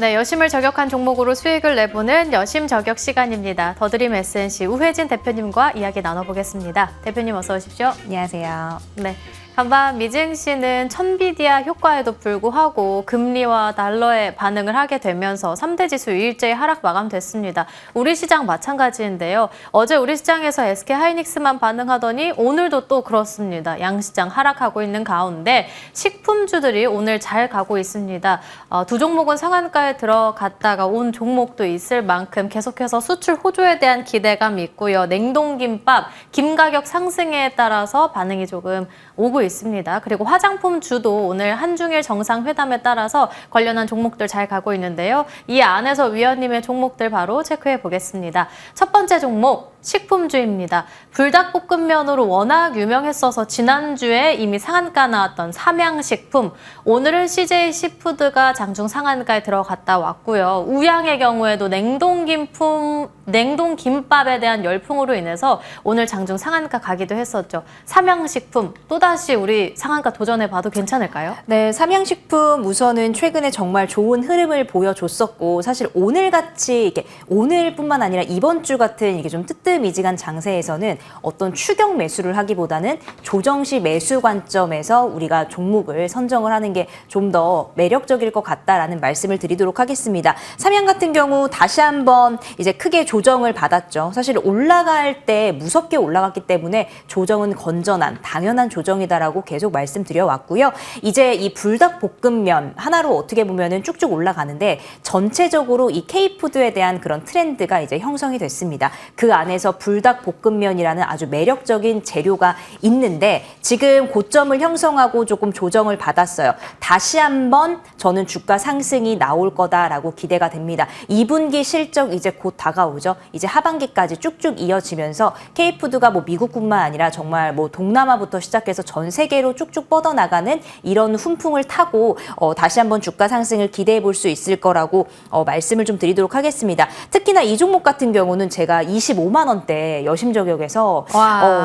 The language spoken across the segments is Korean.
네, 여심을 저격한 종목으로 수익을 내보는 여심 저격 시간입니다. 더드림 S&C 우혜진 대표님과 이야기 나눠보겠습니다. 대표님 어서 오십시오. 안녕하세요. 네. 간밤 미증시는 천비디아 효과에도 불구하고 금리와 달러에 반응을 하게 되면서 3대 지수 일제히 하락 마감됐습니다. 우리 시장 마찬가지인데요. 어제 우리 시장에서 SK하이닉스만 반응하더니 오늘도 또 그렇습니다. 양시장 하락하고 있는 가운데 식품주들이 오늘 잘 가고 있습니다. 두 종목은 상한가에 들어갔다가 온 종목도 있을 만큼 계속해서 수출 호조에 대한 기대감이 있고요. 냉동김밥, 김 가격 상승에 따라서 반응이 조금 오고 있습니다. 그리고 화장품 주도 오늘 한중일 정상회담에 따라서 관련한 종목들 잘 가고 있는데요. 이 안에서 위원님의 종목들 바로 체크해 보겠습니다. 첫 번째 종목 식품주입니다. 불닭볶음면으로 워낙 유명했어서 지난주에 이미 상한가 나왔던 삼양식품, 오늘은 CJ시푸드가 장중 상한가에 들어갔다 왔고요. 우양의 경우에도 냉동김밥에 대한 열풍으로 인해서 오늘 장중 상한가 가기도 했었죠. 삼양식품 또다시 우리 상한가 도전해봐도 괜찮을까요? 네, 삼양식품 우선은 최근에 정말 좋은 흐름을 보여줬었고, 사실 오늘같이 이렇게 오늘뿐만 아니라 이번 주 같은 이게 좀 뜨뜻미지간 장세에서는 어떤 추격 매수를 하기보다는 조정시 매수 관점에서 우리가 종목을 선정을 하는 게 좀 더 매력적일 것 같다라는 말씀을 드리도록 하겠습니다. 삼양 같은 경우 다시 한번 이제 크게 조정을 받았죠. 사실 올라갈 때 무섭게 올라갔기 때문에 조정은 건전한 당연한 조정이다라고 계속 말씀드려 왔고요. 이제 이 불닭볶음면 하나로 어떻게 보면은 쭉쭉 올라가는데 전체적으로 이 K푸드에 대한 그런 트렌드가 이제 형성이 됐습니다. 그 안에서 불닭볶음면이라는 아주 매력적인 재료가 있는데 지금 고점을 형성하고 조금 조정을 받았어요. 다시 한번 저는 주가 상승이 나올 거다라고 기대가 됩니다. 2분기 실적 이제 곧 다가오죠. 이제 하반기까지 쭉쭉 이어지면서 K푸드가 뭐 미국뿐만 아니라 정말 뭐 동남아부터 시작해서 전 세계로 쭉쭉 뻗어나가는 이런 훈풍을 타고 다시 한번 주가 상승을 기대해 볼 수 있을 거라고 말씀을 좀 드리도록 하겠습니다. 특히나 이 종목 같은 경우는 제가 25만 원대 여심저격에서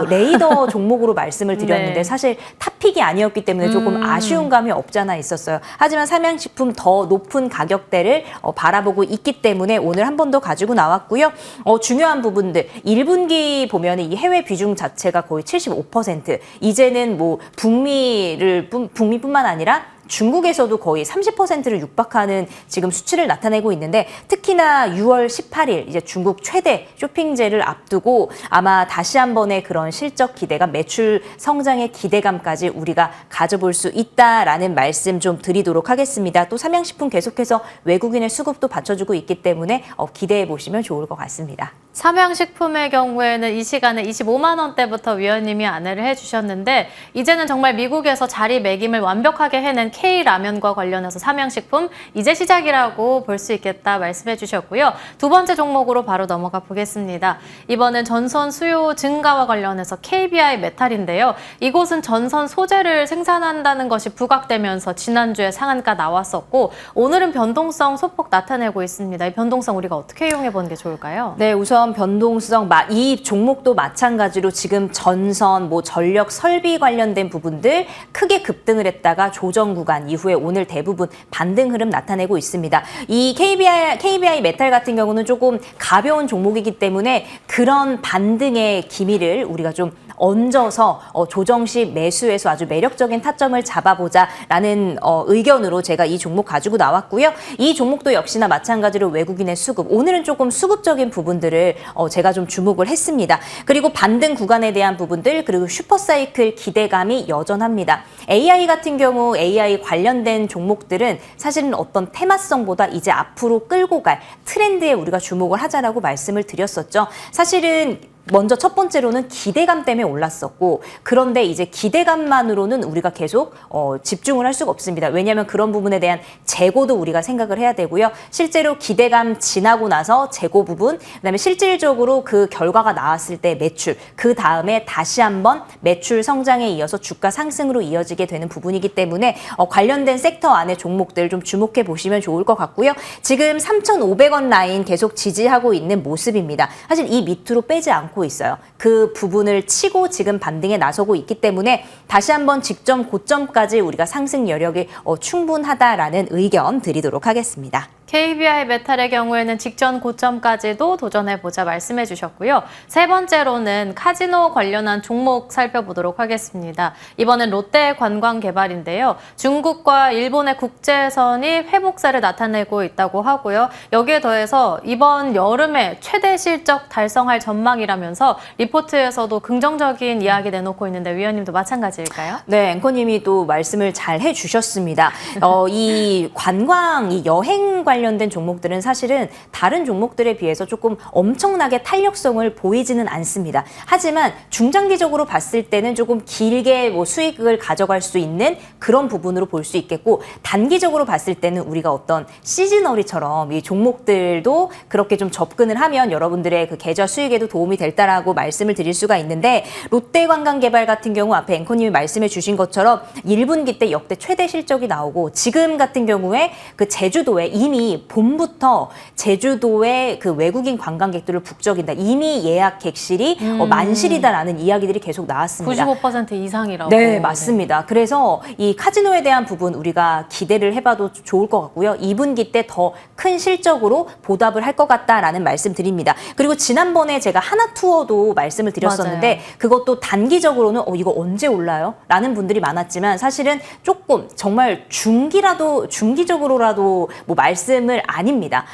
레이더 종목으로 말씀을 드렸는데 네. 사실 탑픽이 아니었기 때문에 조금 아쉬운 감이 없잖아 있었어요. 하지만 삼양식품 더 높은 가격대를 바라보고 있기 때문에 오늘 한 번 더 가지고 나왔고요. 중요한 부분들 1분기 보면 이 해외 비중 자체가 거의 75%, 이제는 뭐 북미뿐만 아니라 중국에서도 거의 30%를 육박하는 지금 수치를 나타내고 있는데, 특히나 6월 18일 이제 중국 최대 쇼핑제를 앞두고 아마 다시 한 번의 그런 실적 기대감, 매출 성장의 기대감까지 우리가 가져볼 수 있다라는 말씀 좀 드리도록 하겠습니다. 또 삼양식품 계속해서 외국인의 수급도 받쳐주고 있기 때문에 기대해 보시면 좋을 것 같습니다. 삼양식품의 경우에는 이 시간에 25만 원대부터 위원님이 안내를 해주셨는데 이제는 정말 미국에서 자리매김을 완벽하게 해낸 K라면과 관련해서 삼양식품 이제 시작이라고 볼 수 있겠다 말씀해 주셨고요. 두 번째 종목으로 바로 넘어가 보겠습니다. 이번엔 전선 수요 증가와 관련해서 KBI 메탈인데요. 이곳은 전선 소재를 생산한다는 것이 부각되면서 지난주에 상한가 나왔었고 오늘은 변동성 소폭 나타내고 있습니다. 이 변동성 우리가 어떻게 이용해 보는 게 좋을까요? 네, 우선 변동성, 이 종목도 마찬가지로 지금 전선, 전력 설비 관련된 부분들 크게 급등을 했다가 조정 구간 이후에 오늘 대부분 반등 흐름 나타내고 있습니다. 이 KBI 메탈 같은 경우는 조금 가벼운 종목이기 때문에 그런 반등의 기미를 우리가 좀 얹어서 조정시 매수에서 아주 매력적인 타점을 잡아보자라는 의견으로 제가 이 종목 가지고 나왔고요. 이 종목도 역시나 마찬가지로 외국인의 수급, 오늘은 조금 수급적인 부분들을 제가 좀 주목을 했습니다. 그리고 반등 구간에 대한 부분들, 그리고 슈퍼사이클 기대감이 여전합니다. AI 같은 경우 AI 관련된 종목들은 사실은 어떤 테마성보다 이제 앞으로 끌고 갈 트렌드에 우리가 주목을 하자라고 말씀을 드렸었죠. 사실은 먼저 첫 번째로는 기대감 때문에 올랐었고, 그런데 이제 기대감만으로는 우리가 계속 집중을 할 수가 없습니다. 왜냐하면 그런 부분에 대한 재고도 우리가 생각을 해야 되고요. 실제로 기대감 지나고 나서 재고 부분, 그다음에 실질적으로 그 결과가 나왔을 때 매출, 그 다음에 다시 한번 매출 성장에 이어서 주가 상승으로 이어지게 되는 부분이기 때문에 관련된 섹터 안의 종목들 좀 주목해 보시면 좋을 것 같고요. 지금 3,500원 라인 계속 지지하고 있는 모습입니다. 사실 이 밑으로 빼지 않고 있어요. 그 부분을 치고 지금 반등에 나서고 있기 때문에 다시 한번 직전 고점까지 우리가 상승 여력이 충분하다라는 의견 드리도록 하겠습니다. KBI 메탈의 경우에는 직전 고점까지도 도전해보자 말씀해 주셨고요. 세 번째로는 카지노 관련한 종목 살펴보도록 하겠습니다. 이번엔 롯데 관광개발인데요. 중국과 일본의 국제선이 회복세를 나타내고 있다고 하고요. 여기에 더해서 이번 여름에 최대 실적 달성할 전망이라면서 리포트에서도 긍정적인 이야기 내놓고 있는데 위원님도 마찬가지일까요? 네, 앵커님이 또 말씀을 잘 해주셨습니다. 이 관광, 이 여행 관련된 종목들은 사실은 다른 종목들에 비해서 조금 엄청나게 탄력성을 보이지는 않습니다. 하지만 중장기적으로 봤을 때는 조금 길게 뭐 수익을 가져갈 수 있는 그런 부분으로 볼 수 있겠고, 단기적으로 봤을 때는 우리가 어떤 시즈너리처럼 이 종목들도 그렇게 좀 접근을 하면 여러분들의 그 계좌 수익에도 도움이 될다라고 말씀을 드릴 수가 있는데, 롯데관광개발 같은 경우 앞에 앵커님이 말씀해 주신 것처럼 1분기 때 역대 최대 실적이 나오고, 지금 같은 경우에 그 제주도에 이미 봄부터 제주도에 그 외국인 관광객들을 북적인다. 이미 예약 객실이 만실이다라는 이야기들이 계속 나왔습니다. 95% 이상이라고. 네, 맞습니다. 그래서 이 카지노에 대한 부분 우리가 기대를 해봐도 좋을 것 같고요. 2분기 때 더 큰 실적으로 보답을 할 것 같다라는 말씀 드립니다. 그리고 지난번에 제가 하나투어도 말씀을 드렸었는데, 맞아요. 그것도 단기적으로는 이거 언제 올라요? 라는 분들이 많았지만, 사실은 조금 정말 중기적으로라도 뭐 말씀을 아닙니다.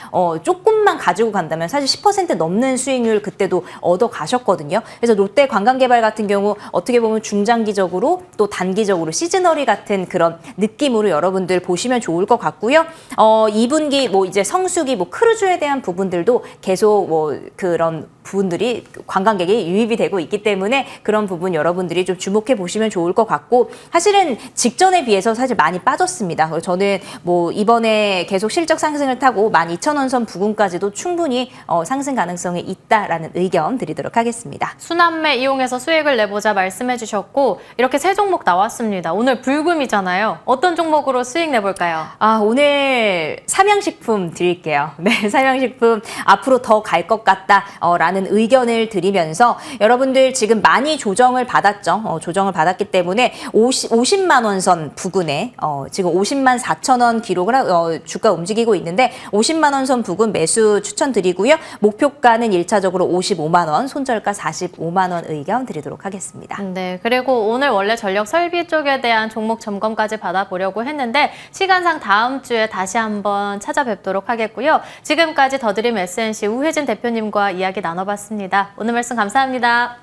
조금만 가지고 간다면 사실 10% 넘는 수익률 그때도 얻어 가셨거든요. 그래서 롯데 관광개발 같은 경우 어떻게 보면 중장기적으로 또 단기적으로 시즈너리 같은 그런 느낌으로 여러분들 보시면 좋을 것 같고요. 2분기 뭐 이제 성수기 뭐 크루즈에 대한 부분들도 계속 뭐 그런 부분들이 관광객이 유입이 되고 있기 때문에 그런 부분 여러분들이 좀 주목해 보시면 좋을 것 같고, 사실은 직전에 비해서 사실 많이 빠졌습니다. 그래서 저는 뭐 이번에 계속 실적 상승을 타고 12,000원 선 부근까지도 충분히 상승 가능성이 있다라는 의견 드리도록 하겠습니다. 순환매 이용해서 수익을 내보자 말씀해 주셨고, 이렇게 세 종목 나왔습니다. 오늘 불금이잖아요. 어떤 종목으로 수익 내볼까요? 오늘 삼양식품 드릴게요. 네, 삼양식품 앞으로 더 갈 것 같다 라는 의견을 드리면서, 여러분들 지금 많이 조정을 받았죠. 조정을 받았기 때문에 50만 원 선 부근에 지금 50만 4천 원 기록을 주가 움직이고 있는데, 50만 원 선 부근 매수 추천드리고요. 목표가는 1차적으로 55만 원, 손절가 45만 원 의견 드리도록 하겠습니다. 네, 그리고 오늘 원래 전력 설비 쪽에 대한 종목 점검까지 받아보려고 했는데 시간상 다음 주에 다시 한번 찾아뵙도록 하겠고요. 지금까지 더드림 SNC 우혜진 대표님과 이야기 나눠봤습니다. 오늘 말씀 감사합니다.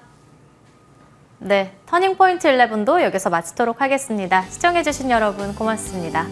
네, 터닝포인트 11도 여기서 마치도록 하겠습니다. 시청해주신 여러분 고맙습니다.